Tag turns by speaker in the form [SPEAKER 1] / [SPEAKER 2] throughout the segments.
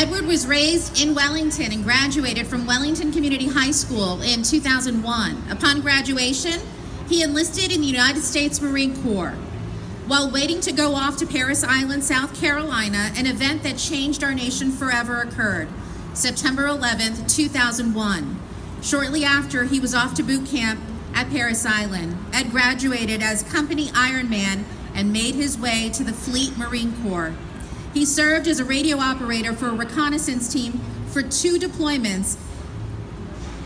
[SPEAKER 1] Edward was raised in Wellington and graduated from Wellington Community High School in 2001. Upon graduation, he enlisted in the United States Marine Corps. While waiting to go off to Parris Island, South Carolina, an event that changed our nation forever occurred, September 11th, 2001. Shortly after, he was off to boot camp at Parris Island. Ed graduated as Company Ironman and made his way to the Fleet Marine Corps. He served as a radio operator for a reconnaissance team for 2 deployments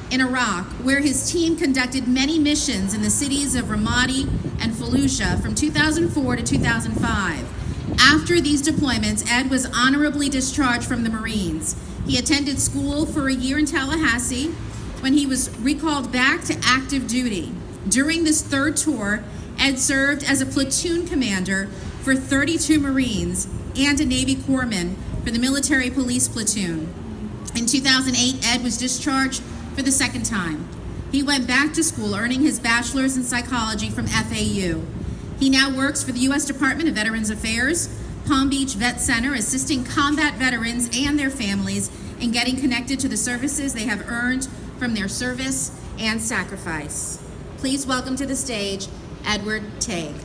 [SPEAKER 1] in Iraq, where his team conducted many missions in the cities of Ramadi and Fallujah from 2004 to 2005. After these deployments, Ed was honorably discharged from the Marines. He attended school for a year in Tallahassee when he was recalled back to active duty. During this 3rd tour, Ed served as a platoon commander for 32 Marines and a Navy corpsman for the military police platoon. In 2008, Ed was discharged for the 2nd time. He went back to school, earning his bachelor's in psychology from FAU. He now works for the U.S. Department of Veterans Affairs, Palm Beach Vet Center, assisting combat veterans and their families in getting connected to the services they have earned from their service and sacrifice. Please welcome to the stage, Edward Tague.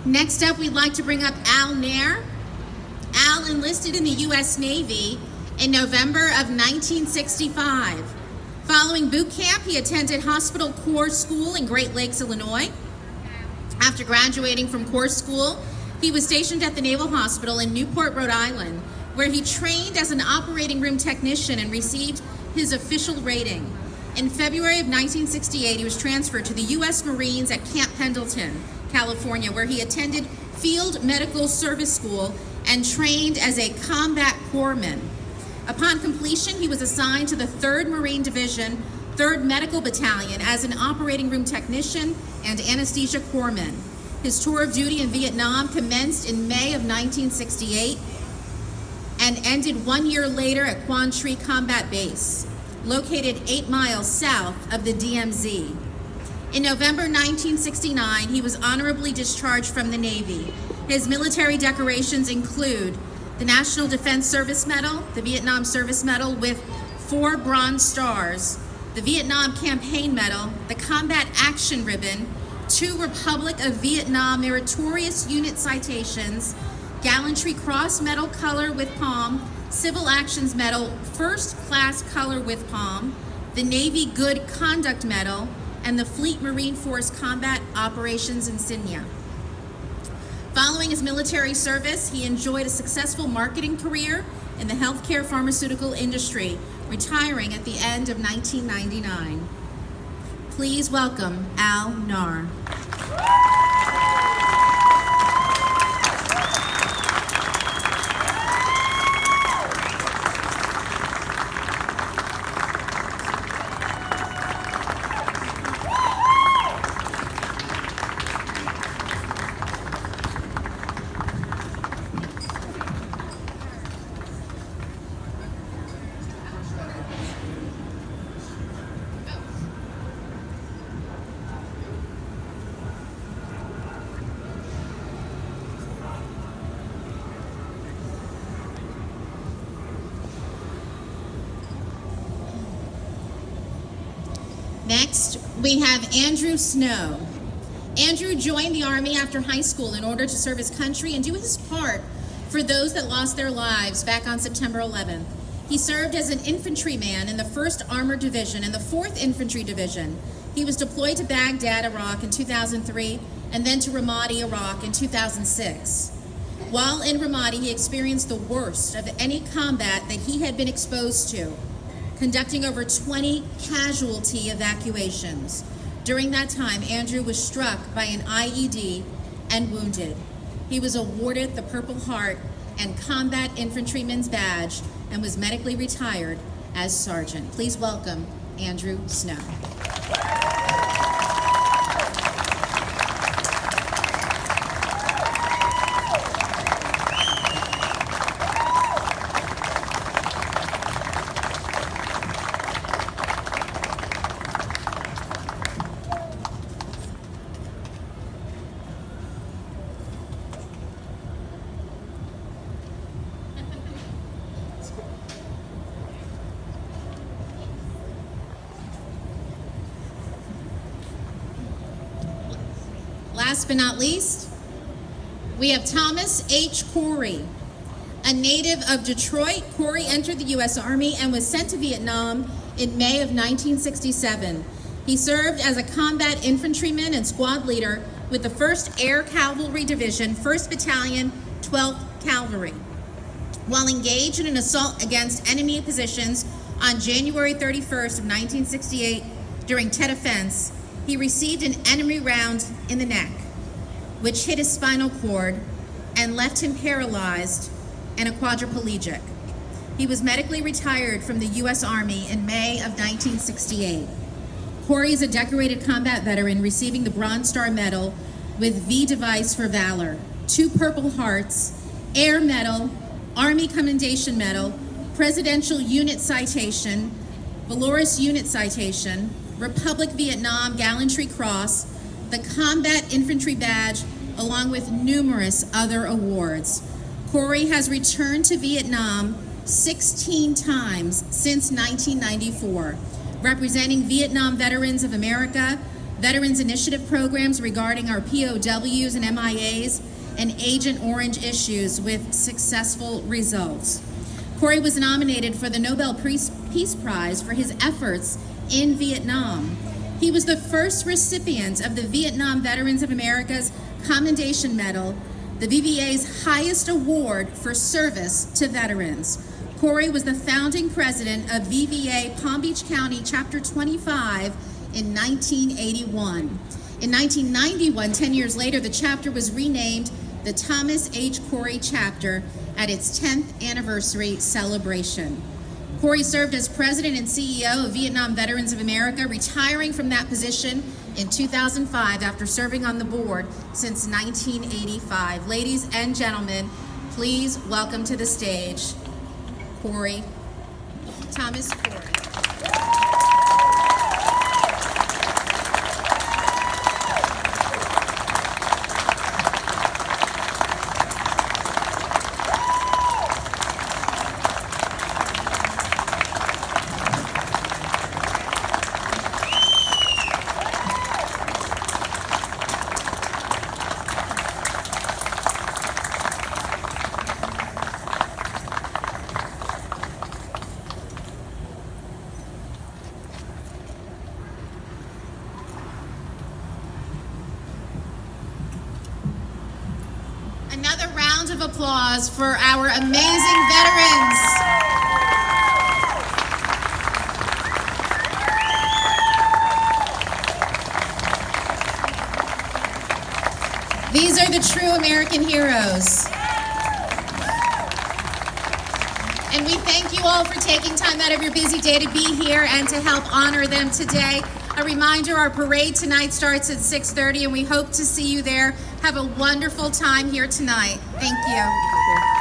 [SPEAKER 1] Next up, we'd like to bring up Al Nair. Al enlisted in the U.S. Navy in November of 1965. Following boot camp, he attended Hospital Corps School in Great Lakes, Illinois. After graduating from Corps School, he was stationed at the Naval Hospital in Newport, Rhode Island, where he trained as an operating room technician and received his official rating. In February of 1968, he was transferred to the U.S. Marines at Camp Pendleton, California, where he attended Field Medical Service School and trained as a combat corpsman. Upon completion, he was assigned to the 3rd Marine Division, 3rd Medical Battalion as an operating room technician and anesthesia corpsman. His tour of duty in Vietnam commenced in May of 1968 and ended 1 year later at Quan Tri Combat Base, located 8 miles south of the DMZ. In November 1969, he was honorably discharged from the Navy. His military decorations include the National Defense Service Medal, the Vietnam Service Medal with 4 Bronze Stars, the Vietnam Campaign Medal, the Combat Action Ribbon, 2 Republic of Vietnam Meritorious Unit Citations, Gallantry Cross Medal Color with Palm, Civil Actions Medal First Class Color with Palm, the Navy Good Conduct Medal, and the Fleet Marine Force Combat Operations Insignia. Following his military service, he enjoyed a successful marketing career in the healthcare pharmaceutical industry, retiring at the end of 1999. Please welcome Al Nair. Next, we have Andrew Snow. Andrew joined the Army after high school in order to serve his country and do his part for those that lost their lives back on September 11th. He served as an infantryman in the 1st Armored Division and the 4th Infantry Division. He was deployed to Baghdad, Iraq in 2003 and then to Ramadi, Iraq in 2006. While in Ramadi, he experienced the worst of any combat that he had been exposed to, conducting over 20 casualty evacuations. During that time, Andrew was struck by an IED and wounded. He was awarded the Purple Heart and Combat Infantryman's badge and was medically retired as sergeant. Please welcome Andrew Snow. Last but not least, we have Thomas H. Corey. A native of Detroit, Corey entered the U.S. Army and was sent to Vietnam in May of 1967. He served as a combat infantryman and squad leader with the 1st Air Cavalry Division, 1st Battalion, 12th Cavalry. While engaged in an assault against enemy positions on January 31st of 1968 during Tet Offense, he received an enemy round in the neck, which hit his spinal cord and left him paralyzed and a quadriplegic. He was medically retired from the U.S. Army in May of 1968. Corey is a decorated combat veteran receiving the Bronze Star Medal with V Device for Valor, 2 Purple Hearts, Air Medal, Army Commendation Medal, Presidential Unit Citation, Valorous Unit Citation, Republic Vietnam Gallantry Cross, the Combat Infantry Badge, along with numerous other awards. Corey has returned to Vietnam 16 times since 1994, representing Vietnam Veterans of America, Veterans Initiative programs regarding our POWs and MIAs, and Agent Orange issues with successful results. Corey was nominated for the Nobel Peace Prize for his efforts in Vietnam. He was the first recipient of the Vietnam Veterans of America's Commendation Medal, the VVA's highest award for service to veterans. Corey was the founding president of VVA Palm Beach County Chapter 25 in 1981. In 1991, 10 years later, the chapter was renamed the Thomas H. Corey Chapter at its 10th anniversary celebration. Corey served as president and CEO of Vietnam Veterans of America, retiring from that position in 2005 after serving on the board since 1985. Ladies and gentlemen, please welcome to the stage Corey, Thomas Corey. Another round of applause for our amazing veterans. These are the true American heroes. And we thank you all for taking time out of your busy day to be here and to help honor them today. A reminder, our parade tonight starts at 6:30 and we hope to see you there. Have a wonderful time here tonight. Thank you.